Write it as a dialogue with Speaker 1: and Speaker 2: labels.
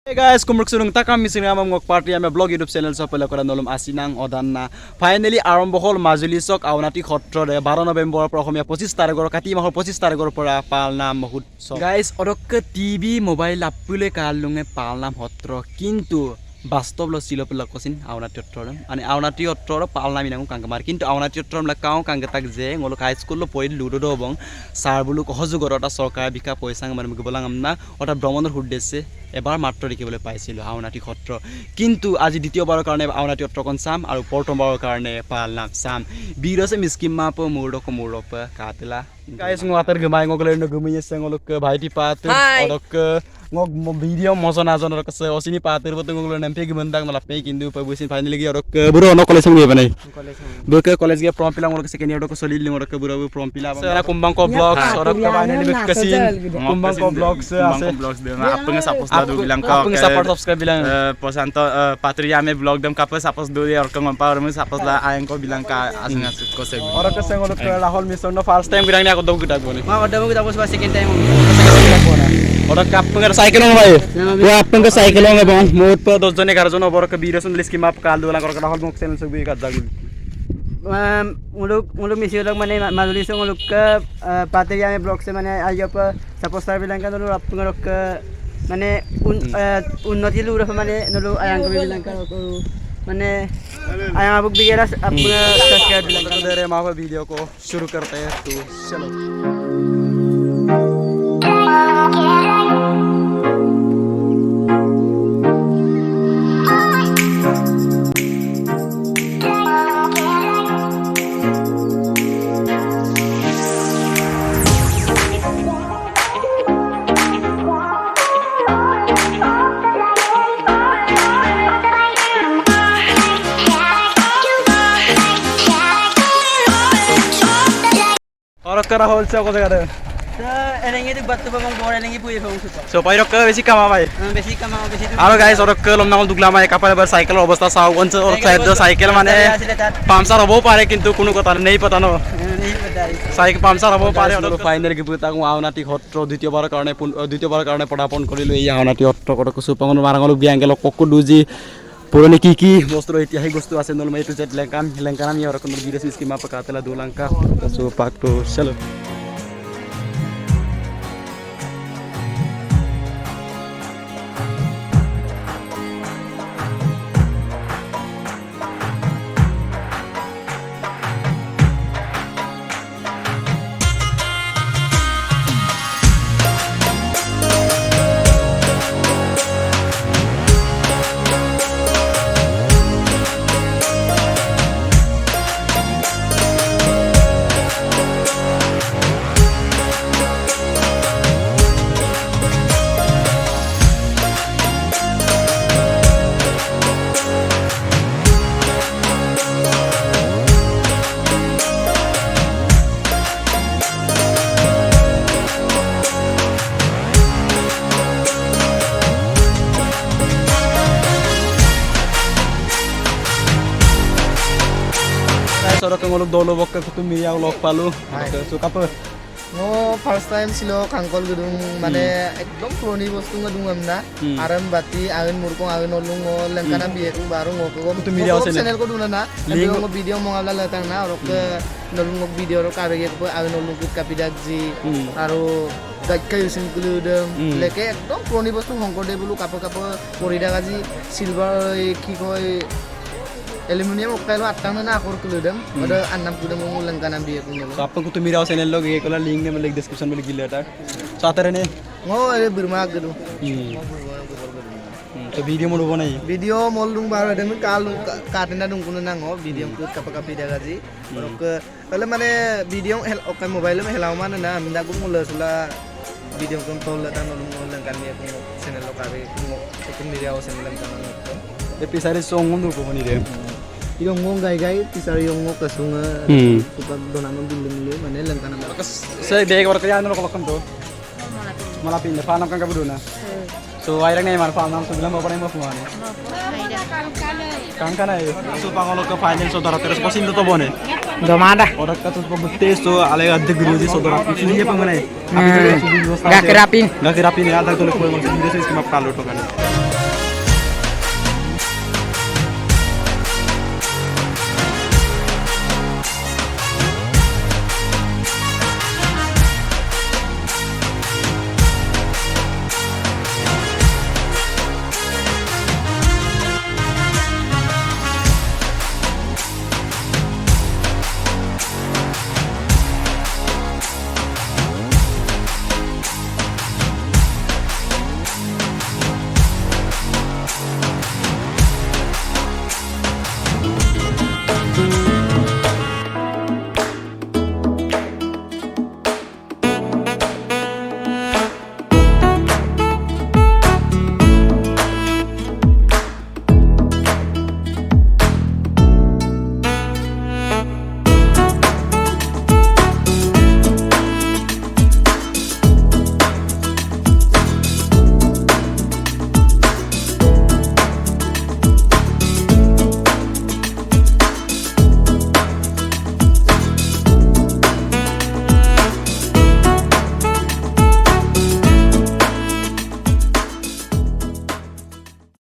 Speaker 1: Hey guys, kumurksunung takam mising amam ngok party ame blog YouTube channel sa pala kora nolom asinang odanna. Finally আৰম্ভ হল মাজুলী চক আউনাটি সত্ৰৰে 12 নৱেম্বৰৰ পৰা 25 তাৰিখৰ কাতি মাহৰ 25 তাৰিখৰ পৰা পালনাম মহোৎসৱ। গাইস অৰক টিভি মোবাইল আপুলে কালুঙে পালনাম সত্ৰ কিন্তু বাস্তৱ লছিলো পলা কসিন আউনাটি সত্ৰৰ মানে আউনাটি সত্ৰৰ পালনাম ইনাং কাংগমাৰ কিন্তু আউনাটি সত্ৰৰ মলা কাও কাংগে তাক যে ngolo হাই স্কুল পই লুডো দবং সাৰ বুলু সহযোগৰ এটা চৰকাৰ বিকা পইচা মানে গবলাং আমনা ওটা ভ্ৰমণৰ উদ্দেশ্যে এবাৰ মাত্ৰ দেখিবলৈ পাইছিল আউনাটি সত্ৰ কিন্তু আজি দ্বিতীয়বাৰৰ কাৰণে আউনাটি সত্ৰখন চাম আৰু প্ৰথমবাৰৰ কাৰণে পালনাম চাম বিৰছে মিস্কিমা প মুৰডক মুৰপ কাতলা guys ngwater gemay ngoglen no gumye sengolok bhaiti pat odok ngok video mojon ajon rok se osini patir botu ngoglen nempe gimandang malape kindu pabusin finally gi odok buro no college ngi banai buke college ge prom pila ngolok second year dok solid ling odok buro prom pila sera kumbang ko vlogs odok finally bekasin kumbang ko vlogs ase vlogs de apnge suppose du bilang ka apnge support subscribe bilang posanto patria me vlog dem kapes suppose du or kang power me suppose la aeng ko bilang ka asing asut ko se odok sengolok lahol mission no first time bilang aku dong kita gone ma odong kita bos second time odok kapnge cycle ng bhai wo apnge cycle ng bang mot pa 10 jon 11 jon obor ka birasun liski map kal dulang kor lahol mok channel se bi ka jagul muluk misi orang mana mazuli se muluk ke patria me blog se mana ayo pa suppose tar bilang ka dulu apnge rok মানে উন্নতি লুর মানে নলো আয়াং কবি বিলঙ্কা মানে आया book वगैरह अपना subscribe कर दे रहे माँ वीडियो को शुरू करते हैं तो चलो और करा होल से को जगह एलेंगे तो बत्तु बंग बोर एलेंगे पुए फंग सो पाइरो क बेसी कमा भाई बेसी आरो गाइस और क लमना दुगला माय कापार बर साइकेल अवस्था साउ वंस और साइड साइकेल माने पांचर हबो पारे किंतु कोनो कथा नहीं पता न नहीं पता साइकेल पांचर हबो पारे और फाइनल के पुता आउनाटी हत्र द्वितीयबार कारणे पदार्पण करिलो এই আউনাটি হত্ৰ কটক সুপংগন মারাঙ্গল গ্যাঙ্গেল কক্কু দুজি पुराने की वस्तु ऐतिहासिक वस्तु आसे नल में तो जेट लेंकाम ये और कन वीरस इसकी माप कातला दो लंका सो पाक तो चलो সরক ngolok dolo bokka kutu miya lok palu so kapo
Speaker 2: no first time silo kangkol gedung mane ekdom proni bostu ngedung amna aram bati agen murkong agen olung lengkana biye ku baru ngoko
Speaker 1: kutu miya
Speaker 2: channel ko dunana ngo video mo ngabla latang na rok nolung ngok video rok abege ko agen olung kut kapidakji aro gakka yusin kuludem leke ekdom proni bostu hongkode bulu kapo porida gaji silver ki koy aluminium ओकायलो आत्तांग ना आखर कुलुदम ओदो अन्नाम कुदम लंकाना बिए कुनो
Speaker 1: so आपन कुतु मिराव channel लोग ये Cola link में link description में गिले ता सातरे ने
Speaker 2: ngo e birma gelu
Speaker 1: तो वीडियो मोड बनाई
Speaker 2: video mole dung bar dem kalu katena dung kuno nango video ku kapi daga ji rok ele mane video hel okai mobile me helau mana na minda ku mula sula video kon tol ta no lengkan me ku channel lo kare ku kutu miraw channel lengkan
Speaker 1: episode song ngundu ko ni de
Speaker 2: Yung ngong gay tisar yung ngok kasunga supag donangan bilim mana lengkana
Speaker 1: saya dek war kaya ano ko lakam to malapin na panam kang kabuduna so ay lang na mar panam so bilang mo pa mo fuane kang kana so pangolo ka final so dara teres pasin to bone
Speaker 2: Domada.
Speaker 1: Orang kata betes tu alay ada geruji saudara. Ini apa mana?
Speaker 2: Gak kerapin.
Speaker 1: Gak kerapin ya. Ada tu lekoi macam ini sih map kalau tu kan.